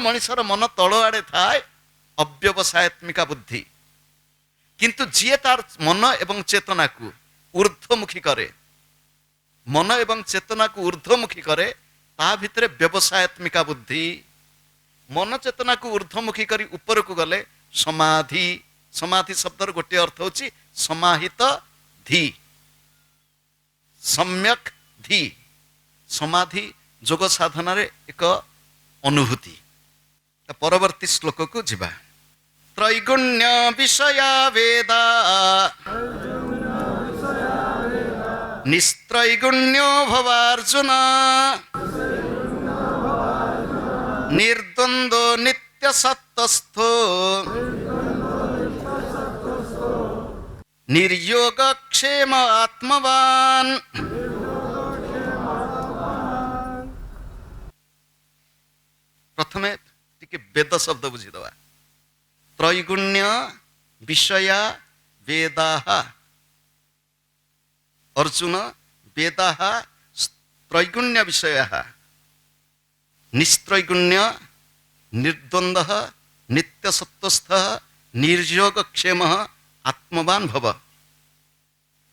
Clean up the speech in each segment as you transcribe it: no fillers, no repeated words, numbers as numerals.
मनुष्यर मन तल आड़े थाए अव्यवसायत्मिका बुद्धि, किंतु जीए तार मन एवं चेतना को ऊर्ध्वमुखी करे, मन एवं चेतना को ऊर्ध्वमुखी करे, ता भितरे व्यवसायत्मिका बुद्धि। मन चेतना को ऊर्ध्वमुखी करी ऊपर को गले समाधि। समाधि शब्दर गोटे अर्थ होची समाहित धी, सम्यक धी। समाधि जोग साधना रे एक अनुभूति। परवर्ती श्लोक को जीवा। त्रैगुण्य विषया वेदा निस्त्रैगुण्यो भवार्जुन निर्द्वन्द्वो नित्य सत्त्वस्थो निर्योग क्षेम आत्मवान। प्रथमे टिके वेद शब्द बुझीदवा। त्रैगुण्य विषया वेदाः। अर्जुन वेदाः त्रैगुण्य विषयाः निस्त्रैगुण्य निर्द्वन्द्वः नित्य सत्त्वस्थः निर्योग क्षेम आत्मवान भव।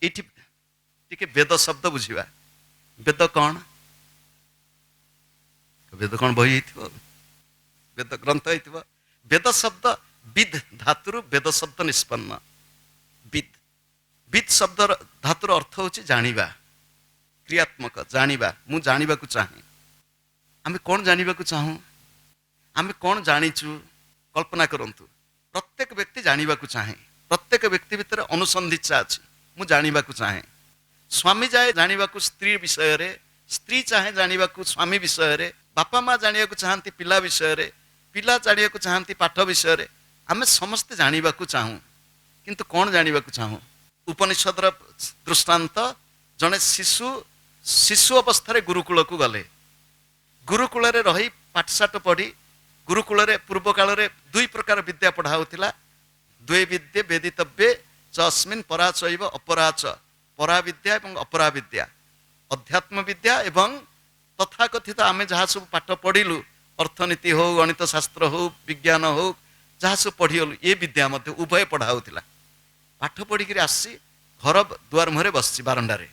इति टिके वेद शब्द बुझीवा। वेद कौन? वेद कौन बही हिथिबो, वेद ग्रंथ हिथिबो। वेद शब्द विद धातुरु वेद शब्द निष्पन्न। विद विद शब्द धातुर अर्थ होची जानिबा, क्रियात्मक जानिबा। मु जानिबा को चाहे। आमे कौन जानिबा को चाहूं? आमे कौन जानिचु? कल्पना करंतु, प्रत्येक व्यक्ति जानिबा को चाहे। प्रत्येक व्यक्ति भीतर अनुसंधित्सा अछि। मु जानिबा को चाहे। स्वामी जाए जानिबा को स्त्री विषय रे, स्त्री चाहे जानिबा को स्वामी विषय रे, बापा माँ जानिबा को चाहती पिला विषय रे, पिला जानिबा को चाहती पाठ विषय रे। आमे समस्त जानिबा को चाहूं, किंतु कौन जानिबा को चाहूं? उपनिषदर दृष्टांत, जने शिशु अवस्था रे गुरुकुल को गले। गुरुकुल रे रही पाठशाठ पढ़ी। गुरुकुल रे पूर्व काल रे दुई प्रकार विद्या पढ़ा होतिला। द्वे विद्ये वेदितव्ये च अस्मिन् परा चैव अपरा च। परा विद्या एवं अपरा विद्या, अध्यात्म विद्या एवं तथाकथित आमे जहाँ सब पाठ पढ़िलु, अर्थनीति हो, गणित शास्त्र हो, विज्ञान हो, जहाँ सब पढ़ीगलु, ये विद्या मध्य उभय पढ़ा होतिला। पाठ पढ़िक आसी घर दुआर मुहरे बसची बारंडारे।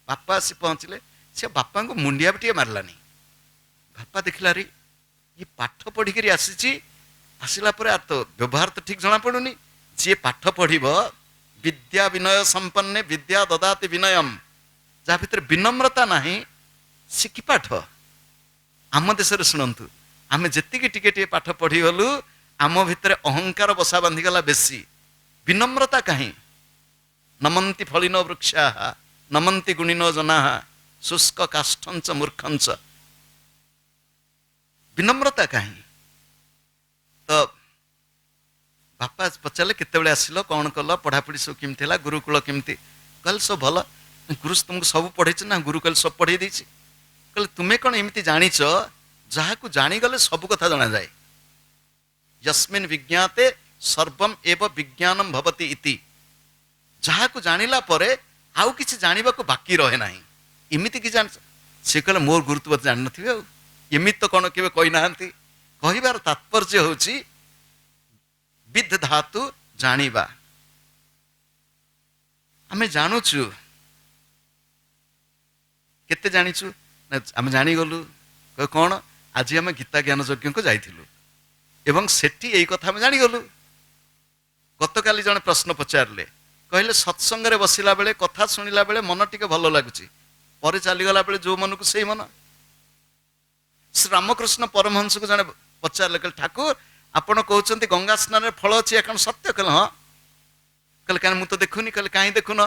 बापा आसी पहुँचले। से बापा को मुंडिया भी टे मारलानी। बापा देखला रे ये पाठ पढ़िक आसी, आसला पर आर तो व्यवहार तो ठीक जना पड़ुनी। जी पाठ पढ़िब विद्या विनय संपन्ने विद्या ददाति विनयम। जहाँ भीतर विनम्रता नहीं से कि पाठ? आम देश शुणु, आम जी टे पाठ पढ़ी गलु, आम भितर अहंकार बसा बांधिगला बेसी। विनम्रता कहीं? नमंती फलिनो वृक्षाः नमंती गुणिनो जनाः शुष्क काष्ठंच मूर्खंच। विनम्रता कहीं? तो बापा पचारे केतेबेले आसिल, कौन कल, पढ़ापढ़ी सब केमती है, गुरुकुल केमती? कहले सब भल। गुरु तुमको सब पढ़े ना? गुरु कहले सब पढ़े देछि। कहले तुम्हें कौन एमती जानिच जहाँ को जानीगले सब कथा जना जाए। यस्मिन् विज्ञाते सर्वम एव विज्ञानम भवति इति। जहाँ को जानिला परे आउ किसी जानिबा को बाकी रहे नाही। एमिति कि जान से कहले मोर गुरुत्व जान नथिबे आ एमिति तो कौन केबे कहि नाहंती। कहिबार तात्पर्य होची विद धातु जानिबा। आमे जानुचु केते जानिचु ना? आमे जानी गलु कौन? आज आमे गीता ज्ञान यज्ञ को जाइथिलु एवं सेठी एई कथा आमे जानी गलु। गतकाली जने प्रश्न पचारले, कहले सत्संग रे बसिला बेले कथा सुनिला बेले मन टिके भल लागुची, परे चली गला बेले जो मन को सही मन। श्री रामकृष्ण परमहंस को जने पचारले, कहले ठाकुर आपण कहउचंती गंगा स्नान रे फल अछि, एकन सत्य? कहले हां। कहले कान मु तो देखुनी। कहले काई देखुन?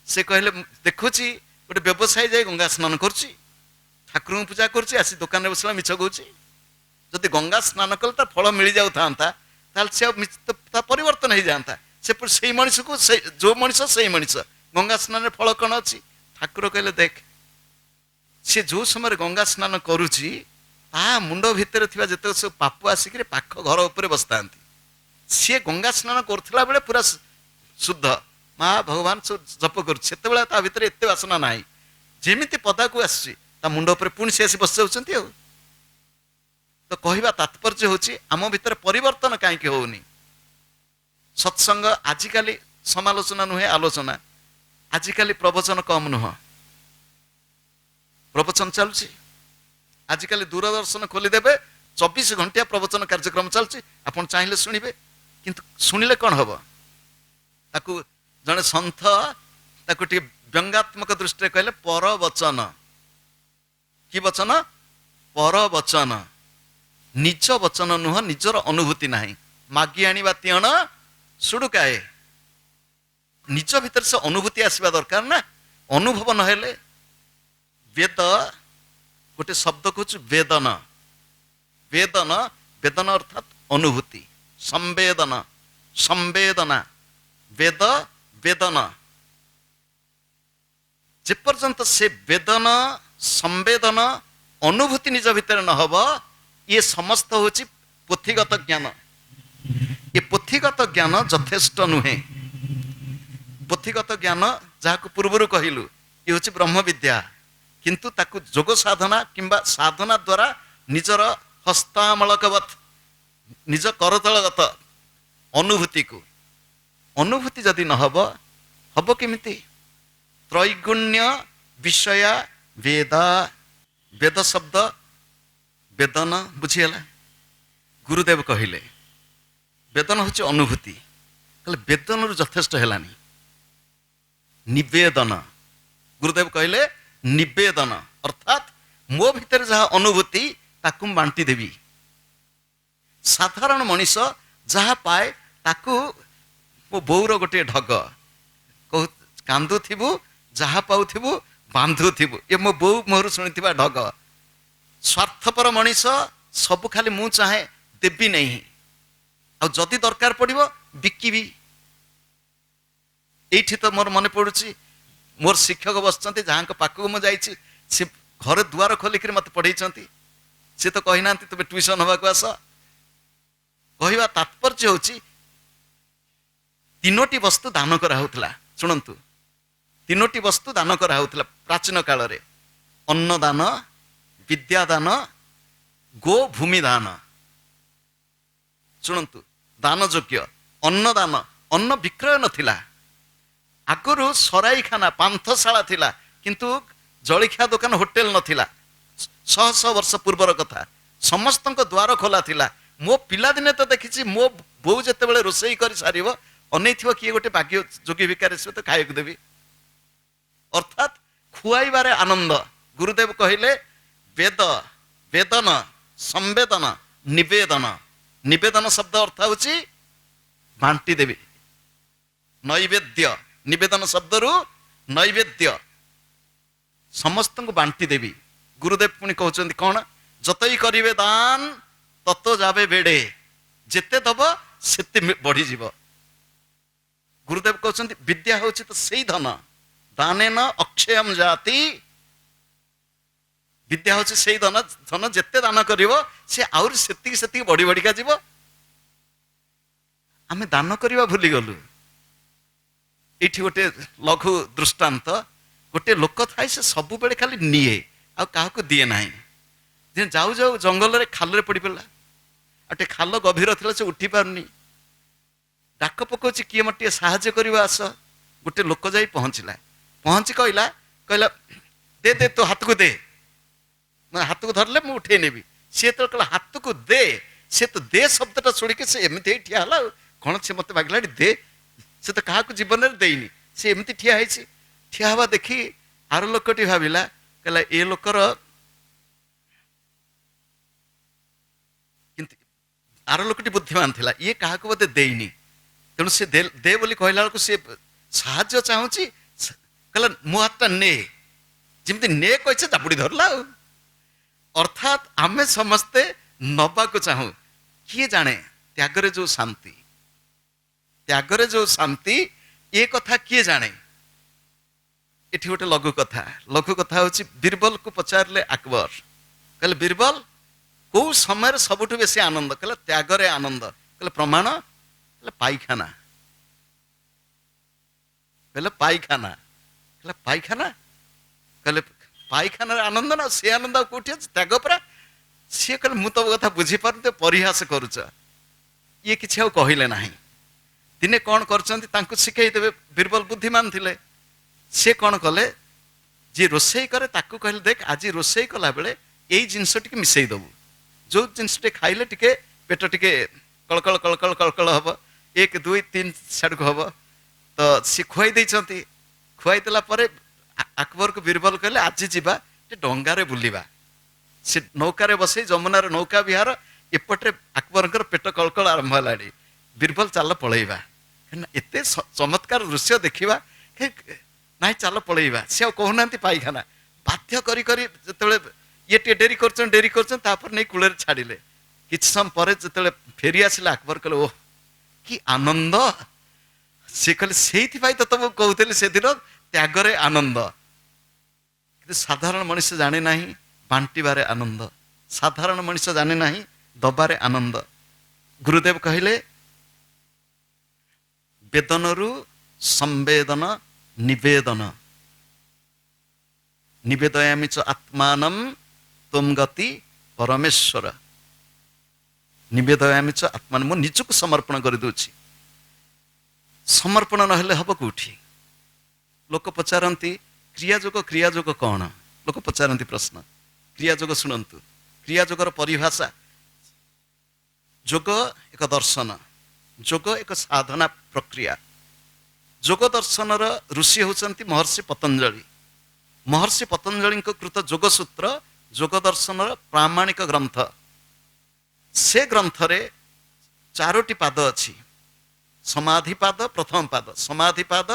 से कहले देखुची गोटे व्यवसायी जाए गंगा स्नान करची, ठाकुर पूजा करची, आसी दुकान रे बसला मिछ कहउची। जदि गंगा स्नान कले तार फल मिल जाउ थांता, ताल से परिवर्तन हो जाता। से मनीष को जो मनीष से मनीष गंगा स्नान फल कौन अच्छी? ठाकुर कहले देख, सी जो समय गंगा स्नान करुच्ची ता मुंड भितर थिबा जते सब पाप आसिक पाख घर उपर बसता। सी गंगा स्नान करुला बेले पूरा शुद्ध माँ भगवान सब जप कर भितर एत वासना ना। जमी पदा को आसी मुंड उपर पुणी सी आसी बस जाऊँ। तो कहवा तात्पर्य होची आम भितर परिवर्तन कहीं होनी। सत्संग आजिकाली समालोचना नुहे आलोचना, आजिकाली प्रवचन कम नुह, प्रवचन चलुची। आजिकाली दूरदर्शन खोलीदेवे 24 घंटिया प्रवचन कार्यक्रम चलती, आपन चाहिए शुणिबे, किंतु शुणिले कौन हम ताकू जड़े सन्थ ताकू टी व्यंगात्मक दृष्टि कहले परवचन। कि वचन? परवचन। निज वचन नुह, निजर अनुभूति नाही। मागी आनिबा तियण सुडुकाए। निज भीतर से अनुभूति आसवा दरकार ना। अनुभव नहेले वेद गोटे शब्द कहूँ वेदन। वेदन, वेदन अर्थात अनुभूति, संवेदन, संवेदना, वेद वेदन। जेपर्यंत से वेदन संवेदन अनुभूति निज भीतर न हब, ये समस्त होची पोथीगत ज्ञान। ये पोथीगत ज्ञान यथेष्ट नुहे। पोथीगत ज्ञान जहाँ पूर्वर कहलु ये होची ब्रह्म विद्या, किंतु ताकू जोग साधना किंबा साधना द्वारा निजर हस्तामलकवत निज करतलगत अनुभूति को, अनुभूति जदि न हब हब केमिति? त्रैगुण्य विषय वेद। वेद शब्द वेदन बुझीगला। गुरुदेव कहिले वेदन होची अनुभूति, कहले वेदन रु यथेष्ट हेलानी, निवेदन। गुरुदेव कहले निवेदन अर्थात मो भीतर जहाँ अनुभूति ताकू बांटी देवी। साधारण मनीष जहाँ पाए ताकू मो बोर गोटे ढग कहू कांदुथिबु, जहाँ पाउथिबु बांधुथिबु, ये मो बो मोहर शुणिथिबा ढग। स्वार्थपर मनीष सबु खाली मु चाहे देवी नहीं, आ जदि दरकार पड़िबो बिकिबी। एठी तो मोर मन पड़ुची मोर शिक्षक बसचंती जहाँ पाखक मु जाइछि, से घर दुआर खोलिक मत पढ़ेइचंती, से तो कही ना तुम ट्यूशन हवा को आस। कहवा तात्पर्य होची तीनोटी वस्तु दान कराउथला। शुणंतु, तीनोटी वस्तु दान कराउथला प्राचीन काल रे। अन्नदान, विद्यादान, गो भूमि दान। शुणंतु, दान योग्य अन्नदान, अन्न विक्रय नथिला। आगुरु सराईखाना पांथशाला थिला, किंतु जलिखिया दुकान होटेल नथिला। 100 वर्ष पूर्वर कथा। समस्त द्वार खोला थिला। मो पिला दिने तो देखी मो बो जिते बड़े रोषेई कर सार अनै किए गोटे भाग्य जोगी भिकारी तो खाइक देवी, अर्थात खुआइबारे आनंद। गुरुदेव कहले वेद वेदन संवेदन निवेदन। निवेदन शब्द अर्थ होची बांटी देवी। नैवेद्य, निवेदन शब्द रु नैवेद्य, समस्त को बांटी देवी। गुरुदेव पुणी कहते कौन? जतई करिवे दान तत जाबे बेड़े, जेते दब सेते बढ़ी जीव। गुरुदेव कहते विद्या होची तो सही धन, दाने न अक्षयम जाति। विद्या होची सही धन, धन जेते दान करिवो से आउर सेतिक सेतिक बढ़ी बढ़िका जीव। आमे दान करिवा भूली गलु। एठी गोटे लघु दृष्टांत। गोटे लोक थाए से सबु बेले खाली निए आ काहाको दिए नाही। जे जाऊ जाऊ जंगल रे खाल रे पड़ी पड़ला। आटे खाल गभीर थिला से उठी पारनी। डाक पकोची किए मटे साहाय्य करिवा आस। गोटे लोक जाई पहुंचला। पहुंची कहला कहला दे दे तो हाथ को दे, मैं हाथ को धरले मु उठे नेबी। से तो कहला हाथ को दे, से तो दे शब्दटा सुनी के से एमती ठिया हला। कौन से मते मागलाडी दे, से तो काहाको जीवन रे देइनी, से एमती ठिया हैछि। ठिया हवा देखी आर लोकटी भाबिला कहला ए लोकर, किंतु आर लोकटी बुद्धिमान थिला, ये काहाको बोधे देइनी। तेणु से दे बोली कहला बेलको से साहाय्य चाहूची। कहला मो हाथटा ने, जिमती ने कहिছে चापुड़ी धरला। अर्थात आमे समस्ते नबा को चाहू। किए जाने त्यागरे जो शांति, त्यागरे जो शांति, ये कथा किए जाने। एठी गोटे लघु कथा। लघु कथा होची बीरबल को पचारले अकबर, कहले बीरबल को समय सबुठु बेसी आनंद? कहले त्यागरे आनंद। कहले प्रमाण? कहले पाइखाना। कहले पाइखाना। कहले पाइखाना? कहले पाइखाना आनंद ना, से आनंद कोठी अछि? त्याग परा। सी कहले मु तो कथा बुझीपार परिहास करुच ये किसी आउ कहले ना दिने कौन कर शिखई देवे बीरबल बुद्धिमान थिले सी कौन कले जी रोषे करे ताकू कहले देख आज रोषे कला बेले यही जिनस टी मिसई दबु जो जिनस खाइले टिके पेट टिके कलकल कलकल कलकल हम 1 2 3 साड़ को हम तो सी खुआई देइछंती खुआई देला परे अकबर को बीरबल कहले आज जीवा डंगारे बुलिबा से नौकार बसई जमुनार नौका विहार एपटे अकबर पेट कलकल आरंभ है बीरबल चाल पलैबा एत चमत्कार दृश्य देखा ना चाल पलैबा सी कहना पाइखाना बाध्य करी करी जिते ये डेरी कर नहीं कूल छाड़िले किछ समय पर जो फेरी आसिला अकबर कहले ओह कि आनंद सी कहले से तो मुझे कहते से दिन त्यागरे आनंद कि साधारण मनुष्य जाने ना बांटिबारे आनंद साधारण मनुष्य जाने ना दबारे आनंद गुरुदेव कहले वेदनरु संवेदन निवेदन निवेदयामि च आत्मानं त्वं गति परमेश्वर निवेदयामि च आत्मानं मु निजक समर्पण कर दूची समर्पण नहेले हब कोठी लोक पचारती क्रियाजोग कौन लोक पचारती प्रश्न क्रियाजोग शुणु क्रियाजोगर परिभाषा जोग एक दर्शन जोग एक साधना प्रक्रिया जोग दर्शन ऋषि होचंती महर्षि पतंजलि कृत जोगसूत्र जोग दर्शन प्रामाणिक ग्रंथ से ग्रंथ रे 4टी पाद अच्छी समाधि पाद प्रथम पाद समाधि पाद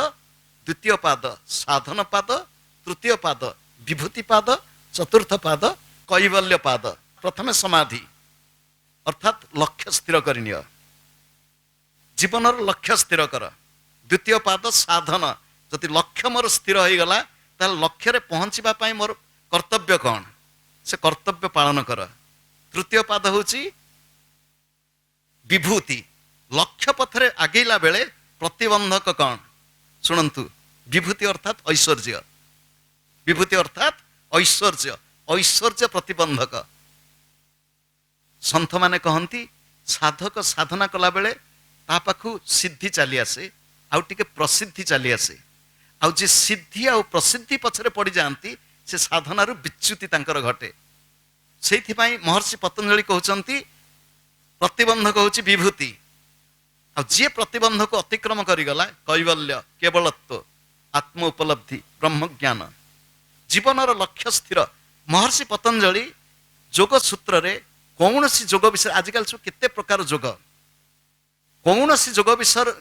द्वितीय पाद साधन पाद तृतीय पाद विभूति पाद चतुर्थ पाद कैवल्य पाद प्रथम समाधि अर्थात लक्ष्य स्थिर करनी जीवन लक्ष्य स्थिर कर द्वितीय पाद साधन जदि लक्ष्य मोर स्थिर हो गला ताल लक्ष्य रे पहुँचवा पाई मोर कर्तव्य कौन से कर्तव्य पालन कर तृतीय पाद होची विभूति लक्ष्य पथरे आगेला बेले प्रतिबंधक कौन शुणु विभूति अर्थात ऐश्वर्य विभूति अर्थात ऐश्वर्य ऐश्वर्य प्रतिबंधक संत माने कहती साधक साधना कला बेले ता पाखु सिद्धि चली आसे आउ टिके प्रसिद्धि चली आसे आउ जे सिद्धि आउ प्रसिद्धि पछरे पड़ जाती से साधनारु विच्युति तांकर घटे से महर्षि पतंजलि कहते प्रतिबंधक होची विभूति आ जे प्रतिबंधक अतिक्रम करिगला कैवल्य केवलत्व आत्म उपलब्धि ब्रह्म ज्ञान जीवनर लक्ष्य स्थिर महर्षि पतंजलि जोग सूत्र रे कौन सी जोग विषय आजिकल सब केते प्रकार जोग कौन सी जोग विषय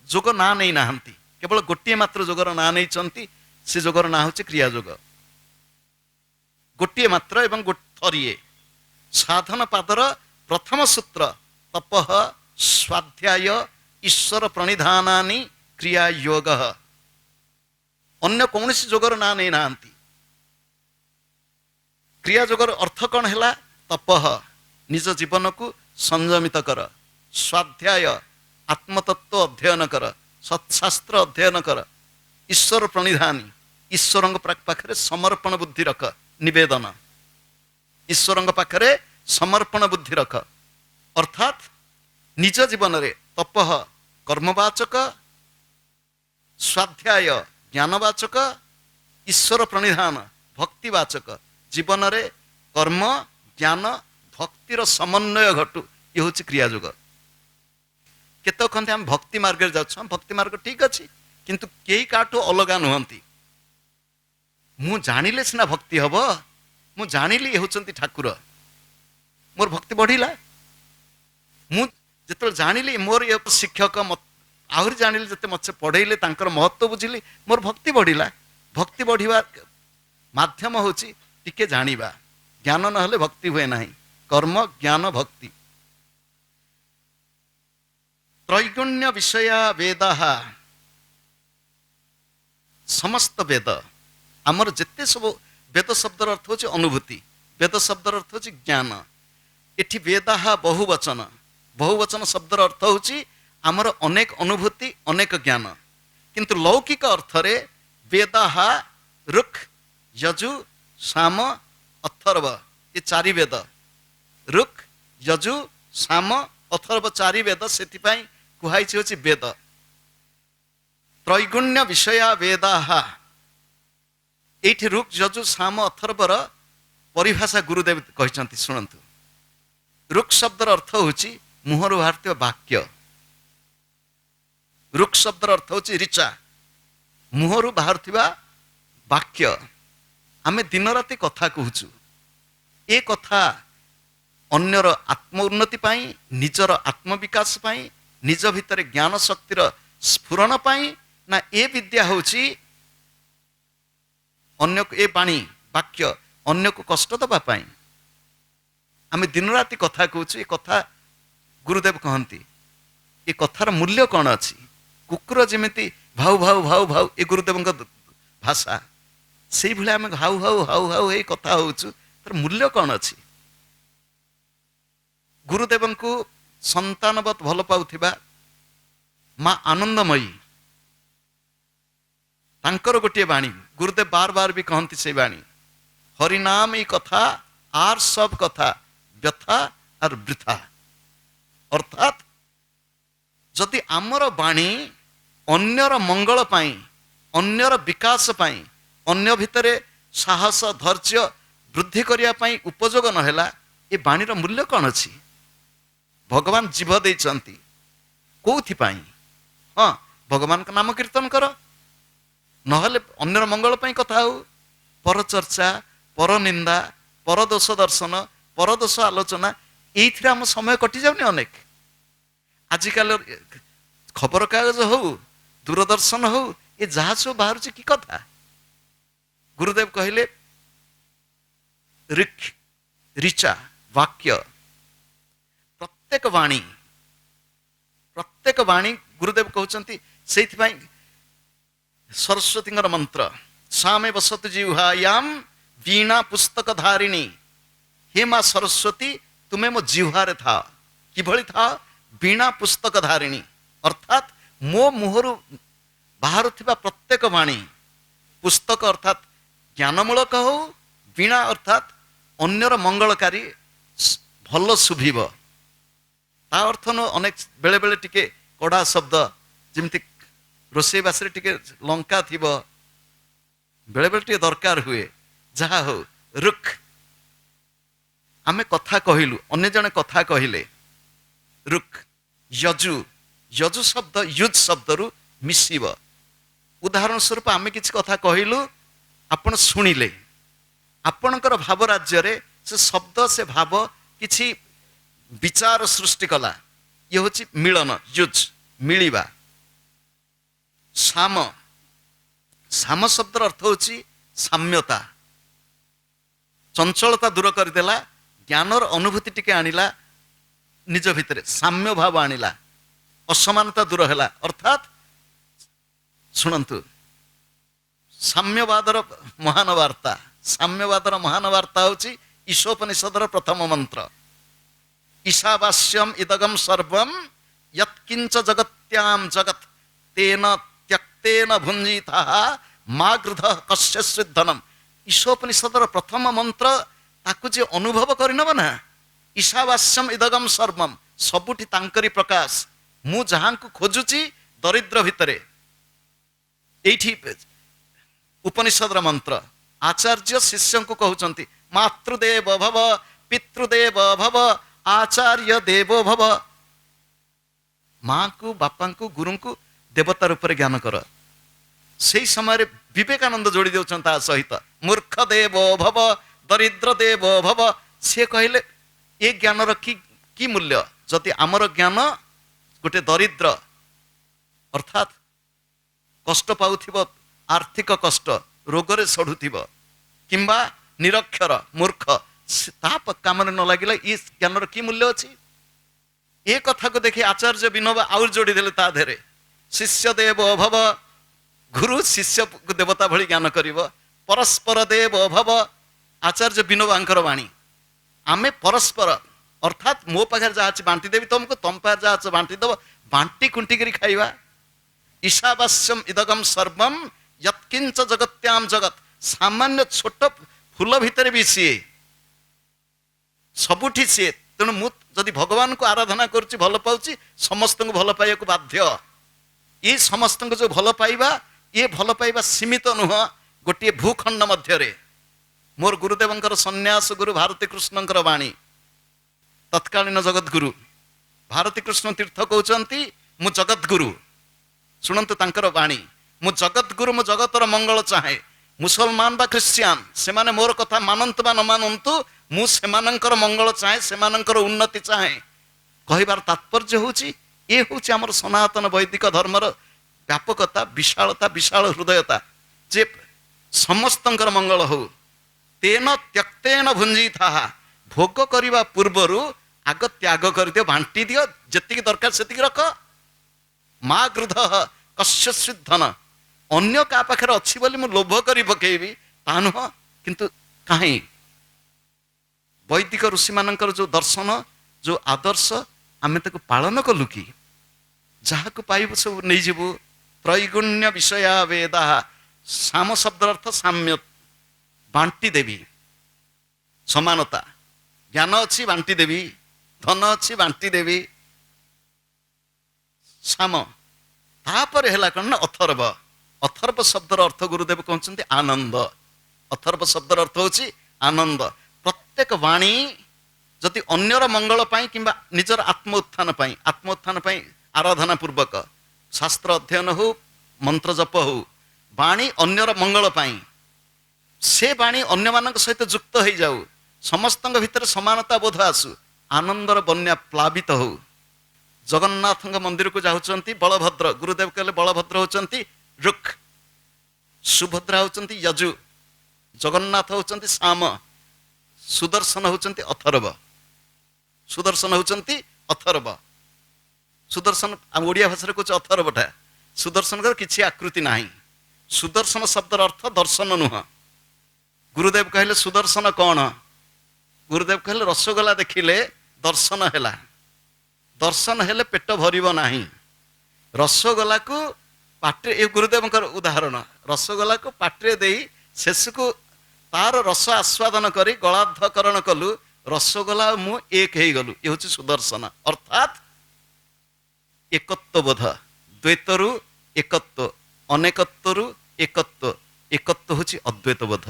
जोग ना नहीं नाहंती केवल गोटे मात्र जोगर ना नहीं चंती से जोगर ना होची क्रिया जोग गोटे मात्र एवं थरिए साधन पादर प्रथम सूत्र तपः स्वाध्याय ईश्वर प्रणिधानानि क्रिया योग अन्य कौन सी जोगर ना नहीं नाहंती क्रिया जोगर अर्थ कौन है तपः निज जीवन को संयमित कर स्वाध्याय आत्मतत्व अध्ययन कर सत्शास्त्र अध्ययन कर ईश्वर प्रणिधानी ईश्वर पाखरे समर्पण बुद्धि रख निवेदन ईश्वर पाखरे समर्पण बुद्धि रख अर्थात निज जीवन रे तपः कर्मवाचक स्वाध्याय ज्ञानवाचक ईश्वर प्रणिधान भक्तिवाचक जीवन रे कर्म ज्ञान भक्तिर समन्वय घटू ये हूँ क्रियाजोग केत कहते आम भक्ति मार्ग जाऊँ भक्ति मार्ग ठीक अच्छी किंतु कई काठू अलग नुहति मु जानिले सिना भक्ति हम मु जानिली होचंती ठाकुर मोर भक्ति बढ़िला मु जिते जानिली मोर ये शिक्षक आहरी जानिली जिते मत पढ़ेले तांकर महत्व बुझिली मोर भक्ति बढ़िला भक्ति बढ़िया माध्यम होची टिके जानिबा ज्ञान नहले भक्ति हुए नाही कर्म ज्ञान भक्ति त्रैगुण्य विषया वेदाः समस्त वेद आमर जिते सब वेद शब्दर अर्थ होची अनुभूति वेद शब्दर अर्थ होची ज्ञान एठी वेदाः बहुवचन शब्दर अर्थ होची आमर अनेक अनुभूति अनेक ज्ञान किंतु लौकिक अर्थ रे वेदाः ऋक् यजु साम अथर्व ये चारि वेद ऋକ୍ यजु साम अथर्व चारि वेद सेथिपाई कुहाइछि होछि वेद त्रैगुण्य विषया वेदाः एठी ऋक् यजु साम अथर्वर परिभाषा गुरुदेव कहिसंती शुणंतु ऋक् शब्दर अर्थ होछि मुहरु बाहारुथिबा वाक्य ऋक् शब्दर अर्थ होछि ऋचा मुहरु बाहारुथिबा वाक्य आमे दिन राति कथा कहूछु ए कथा अन्यर आत्म उन्नति पाई निजर आत्मविकास पाई निज भितर ज्ञान शक्तिर स्फुरण पाई ना ए विद्या होछि अन्य को ए बाणी वाक्य अन्य को कष्ट दबा पाई आमे दिन राति कथा कहूछु ए कथा गुरुदेव कहंती ए कथार मूल्य कौन अछि कुकुर जेमिति भाउ भाउ भाउ भाउ ए गुरुदेवଙ୍କ भाषा सेई भले आमे how how how how a कथा होछु तर मूल्य कौन अछि गुरुदेवଙ୍କୁ संतानवत भल पाउथिबा माँ आनंदमयी तांकर गोटे बाणी गुरुदेव बार बार भी कहती से बाणी हरिनाम ई कथा आर सब कथा व्यथा और वृथा अर्थात जदि आमर बाणी अन्यर मंगल पाई अन्यर विकास पाई अन्य भितरे साहस धैर्य वृद्धि करिया पाई उपयोग नहेला ए बाणीर मूल्य कौन अछि भगवान जीव देइचंती कोथि पाई हाँ भगवान का नाम कीर्तन कर नहले अन्यर मंगल पाई कथा हो पर चर्चा पर निंदा पर दोष दर्शन पर दोष आलोचना एइथिरे हम समय कटि जाउनी अनेक आजिकाल खबर कागज हो दूरदर्शन हो ये जहाँ सब बाहर की कथा गुरुदेव कहले ऋक् ऋचा वाक्य प्रत्येक वाणी गुरुदेव कहते से सरस्वती मंत्र सामे बसतु जिह्वायाम वीणा पुस्तक धारिणी हे माँ सरस्वती तुम्हें मो जिह्वारे था किभली था वीणा पुस्तक धारिणी अर्थात मो मुहरु बाहर थिबा प्रत्येक वाणी पुस्तक अर्थात ज्ञानमूलक हो वीणा अर्थात अन्यर मंगलकारी भल शुभिब ता अर्थ न अनेक बेले बेले टिके कड़ा शब्द जमती रोषे बास टिके लंका थिबो बेले बेले टिके दरकार हुए जहा हो ऋक् आमे कथा कहिलु अन्य जने कथा कहिले ऋक् यजु यजु शब्द युज शब्द रु मिसिब उदाहरण स्वरूप आमे किछि कथा कहिलु आपण सुनिले आपणकर भाव राज्य रे से शब्द से भाव किछि विचार सृष्टि कला ये होछि मिलन युज मिलिबा साम साम शब्द अर्थ होछि साम्यता चंचलता दूर करदेला ज्ञानर अनुभूति टिके आनिला निज भितरे साम्य भाव आनिला असमानता दूर हैला अर्थात शुणन्तु साम्यवादर महान वार्ता होछि ईशोपनिषदर प्रथम मंत्र ईशावास्यम इदगम सर्वम यत्किंच जगत्याम जगत तेन त्यक्तेन भुंजितः मा गृधः कस्य धनम ईशोपनिषदर प्रथम मंत्र ताकु जे अनुभव करिनब ना ईशावास्यम इदगम सर्वम सबुठी तांकरी प्रकाश मु जहां को खोजुची दरिद्र भितरे एठी उपनिषदर मंत्र आचार्य शिष्य को कहउचंती मातृदेव भव पितृदेव भव आचार्य देवो भव माँ को बापा को गुरु को देवता रूप में ज्ञान कर से समय विवेकानंद जोड़ी देउछन ता सहित मूर्ख देवो भव दरिद्र देवो भव से कहले ए ज्ञान की मूल्य जदि आमर ज्ञान गोटे दरिद्र अर्थात कष्ट पाउथिब आर्थिक कष्ट रोगरे सढ़ुथिब किंबा निरक्षर मूर्ख काम न लगे ये ज्ञानर की मूल्य अच्छी ए कथा को देखी आचार्य विनोबा आउर जोड़ी देले ता धेरे शिष्य देव भव गुरु शिष्य को देवता भली ज्ञान करिव परस्पर देव भव आचार्य विनोबांकर वाणी आमे परस्पर अर्थात मो पाखे जहाँ बांटी देवी तुमको तुम पाखे जहाँ बांटी दब बांटी कुंटिकी खाइबा ईशावास्यम इदगम सर्वम यत्किंच जगत्याम जगत सामान्य छोट फूल भितर भी सी ସବୁଠି ସିଏ। ତେଣୁ ମୁଁ ଯଦି ଭଗବାନଙ୍କୁ ଆରାଧନା କରୁଛି, ଭଲ ପାଉଛି, ସମସ୍ତଙ୍କୁ ଭଲ ପାଇବାକୁ ବାଧ୍ୟ। ଏ ସମସ୍ତଙ୍କୁ ଯେଉଁ ଭଲ ପାଇବା, ଏ ଭଲ ପାଇବା ସୀମିତ ନୁହଁ ଗୋଟିଏ ଭୂଖଣ୍ଡ ମଧ୍ୟରେ। ମୋର ଗୁରୁଦେବଙ୍କର ସନ୍ନ୍ୟାସ ଗୁରୁ ଭାରତୀ କୃଷ୍ଣଙ୍କର ବାଣୀ, ତତ୍କାଳୀନ ଜଗଦ୍ଗୁରୁ ଭାରତୀ କୃଷ୍ଣ ତୀର୍ଥ କହୁଛନ୍ତି, ମୁଁ ଜଗଦ୍ଗୁରୁ। ଶୁଣନ୍ତୁ ତାଙ୍କର ବାଣୀ, ମୁଁ ଜଗଦ୍ଗୁରୁ, ମୁଁ ଜଗତର ମଙ୍ଗଳ ଚାହେଁ। ମୁସଲମାନ ବା ଖ୍ରୀଷ୍ଟିଆନ ସେମାନେ ମୋର କଥା ମାନନ୍ତୁ ବା ନ ମାନନ୍ତୁ, ମୁଁ ସେମାନଙ୍କର ମଙ୍ଗଳ ଚାହେଁ, ସେମାନଙ୍କର ଉନ୍ନତି ଚାହେଁ। କହିବାର ତାତ୍ପର୍ଯ୍ୟ ହେଉଛି, ଏ ହେଉଛି ଆମର ସନାତନ ବୈଦିକ ଧର୍ମର ବ୍ୟାପକତା, ବିଶାଳତା, ବିଶାଳ ହୃଦୟତା, ଯେ ସମସ୍ତଙ୍କର ମଙ୍ଗଳ ହଉ। ତେନ ତ୍ୟକ୍ତେନ ଭୁଞ୍ଜିଥା, ଭୋଗ କରିବା ପୂର୍ବରୁ ଆଗ ତ୍ୟାଗ କରିଦିଅ, ବାଣ୍ଟି ଦିଅ, ଯେତିକି ଦରକାର ସେତିକି ରଖ। ମା ଗୃଧ କସ୍ୟଚିତ୍ ଧନ, ଅନ୍ୟ କାହା ପାଖରେ ଅଛି ବୋଲି ମୁଁ ଲୋଭ କରି ପକେଇବି ତା ନୁହଁ। କିନ୍ତୁ କାହିଁ ବୈଦିକ ଋଷିମାନଙ୍କର ଯେଉଁ ଦର୍ଶନ, ଯେଉଁ ଆଦର୍ଶ, ଆମେ ତାକୁ ପାଳନ କଲୁ କି? ଯାହାକୁ ପାଇବୁ ସବୁ ନେଇଯିବୁ। ତ୍ରୈଗୁଣ୍ୟ ବିଷୟା ବେଦା, ସାମ ଶବ୍ଦର ଅର୍ଥ ସାମ୍ୟ, ବାଣ୍ଟି ଦେବି, ସମାନତା। ଜ୍ଞାନ ଅଛି ବାଣ୍ଟି ଦେବି, ଧନ ଅଛି ବାଣ୍ଟି ଦେବି, ସାମ। ତାପରେ ହେଲା କ'ଣ ନା ଅଥର୍ବ। ଅଥର୍ବ ଶବ୍ଦର ଅର୍ଥ ଗୁରୁଦେବ କହୁଛନ୍ତି ଆନନ୍ଦ। ଅଥର୍ବ ଶବ୍ଦର ଅର୍ଥ ହେଉଛି ଆନନ୍ଦ। ପ୍ରତ୍ୟେକ ବାଣୀ ଯଦି ଅନ୍ୟର ମଙ୍ଗଳ ପାଇଁ କିମ୍ବା ନିଜର ଆତ୍ମ ଉତ୍ଥାନ ପାଇଁ ଆରାଧନା ପୂର୍ବକ ଶାସ୍ତ୍ର ଅଧ୍ୟୟନ ହଉ, ମନ୍ତ୍ର ଜପ ହଉ, ବାଣୀ ଅନ୍ୟର ମଙ୍ଗଳ ପାଇଁ, ସେ ବାଣୀ ଅନ୍ୟମାନଙ୍କ ସହିତ ଯୁକ୍ତ ହେଇଯାଉ, ସମସ୍ତଙ୍କ ଭିତରେ ସମାନତା ବୋଧ ଆସୁ, ଆନନ୍ଦର ବନ୍ୟା ପ୍ଲାବିତ ହଉ। ଜଗନ୍ନାଥଙ୍କ ମନ୍ଦିରକୁ ଯାଉଛନ୍ତି ବଳଭଦ୍ର, ଗୁରୁଦେବ କହିଲେ ବଳଭଦ୍ର ହେଉଛନ୍ତି ରୁକ୍, ସୁଭଦ୍ରା ହେଉଛନ୍ତି ଯଜୁ, ଜଗନ୍ନାଥ ହେଉଛନ୍ତି ସାମ, ସୁଦର୍ଶନ ହେଉଛନ୍ତି ଅଥର୍ବ। ସୁଦର୍ଶନ ହେଉଛନ୍ତି ଅଥର୍ବ। ସୁଦର୍ଶନ ଆମ ଓଡ଼ିଆ ଭାଷାରେ କହୁଛି ଅଥର୍ବଟା। ସୁଦର୍ଶନଙ୍କର କିଛି ଆକୃତି ନାହିଁ। ସୁଦର୍ଶନ ଶବ୍ଦର ଅର୍ଥ ଦର୍ଶନ ନୁହଁ। ଗୁରୁଦେବ କହିଲେ ସୁଦର୍ଶନ କ'ଣ? ଗୁରୁଦେବ କହିଲେ ରସଗୋଲା ଦେଖିଲେ ଦର୍ଶନ ହେଲା। ଦର୍ଶନ ହେଲେ ପେଟ ଭରିବ ନାହିଁ। ରସଗୋଲାକୁ ପାଟିରେ, ଏ ଗୁରୁଦେବଙ୍କର ଉଦାହରଣ, ରସଗୋଲାକୁ ପାଟିରେ ଦେଇ ଶେଷକୁ ତାର ରସ ଆସ୍ୱାଦନ କରି ଗଳାଧକରଣ କଲୁ, ରସଗୋଲା ମୁଁ ଏକ ହେଇଗଲୁ। ଏ ହେଉଛି ସୁଦର୍ଶନ, ଅର୍ଥାତ୍ ଏକତ୍ୱବୋଧ। ଦ୍ୱୈତରୁ ଏକତ୍ୱ, ଅନେକତ୍ୱରୁ ଏକତ୍ୱ, ଏକତ୍ୱ ହେଉଛି ଅଦ୍ୱୈତ ବୋଧ,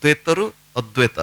ଦ୍ୱୈତରୁ ଅଦ୍ୱୈତ।